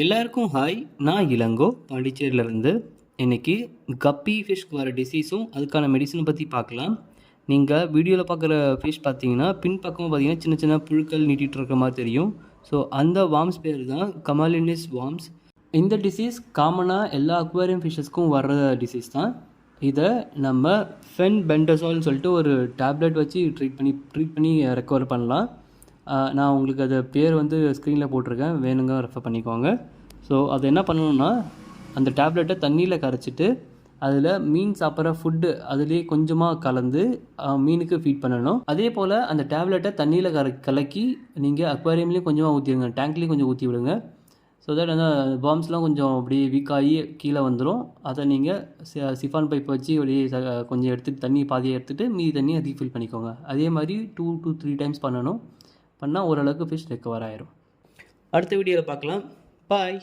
எல்லாருக்கும் ஹாய். நான் இளங்கோ பாண்டிச்சேரியிலேருந்து. இன்றைக்கி கப்பி ஃபிஷ்க்கு வர டிசீஸும் அதுக்கான மெடிசனை பற்றி பார்க்கலாம். நீங்கள் வீடியோவில் பார்க்குற ஃபிஷ் பார்த்தீங்கன்னா பின்பக்கமாக பார்த்தீங்கன்னா சின்ன சின்ன புழுக்கள் நீட்டிகிட்டு இருக்கிற மாதிரி தெரியும். ஸோ அந்த வார்ம்ஸ் பேர் தான் கமாலினிஸ் வார்ம்ஸ். இந்த டிசீஸ் காமனாக எல்லா அக்வாரியம் ஃபிஷ்ஷஸ்க்கும் வர்ற டிசீஸ் தான். இதை நம்ம ஃபென்பெண்டசோல்னு சொல்லிட்டு ஒரு டேப்லெட் வச்சு ட்ரீட் பண்ணி ரெக்கவர் பண்ணலாம். நான் உங்களுக்கு அது பேர் வந்து ஸ்க்ரீனில் போட்டிருக்கேன், வேணுங்க ரெஃபர் பண்ணிக்கோங்க. ஸோ அதை என்ன பண்ணணுன்னா, அந்த டேப்லெட்டை தண்ணியில் கரைச்சிட்டு அதில் மீன் சாப்பிட்ற ஃபுட்டு அதுலேயே கொஞ்சமாக கலந்து மீனுக்கு ஃபீட் பண்ணணும். அதே போல் அந்த டேப்லெட்டை தண்ணியில் கலக்கி நீங்கள் அக்வாரியம்லேயும் கொஞ்சமாக ஊற்றிடுங்க, டேங்க்லேயும் கொஞ்சம் ஊற்றி விடுங்க. ஸோ தட் அந்த வார்ம்ஸ்லாம் கொஞ்சம் அப்படியே வீக்காகி கீழே வந்துடும். அதை நீங்கள் சிஃபான் பைப் வச்சு அப்படியே கொஞ்சம் எடுத்துகிட்டு தண்ணி பாதியை எடுத்துகிட்டு மீதி தண்ணியை ரீஃபில் பண்ணிக்கோங்க. அதே மாதிரி 2 to 3 டைம்ஸ் பண்ணணும். பண்ணால் ஓரளவுக்கு ஃபிஷ் ரெக்கவர் ஆயிரும். அடுத்த வீடியோவில் பார்க்கலாம். பாய்.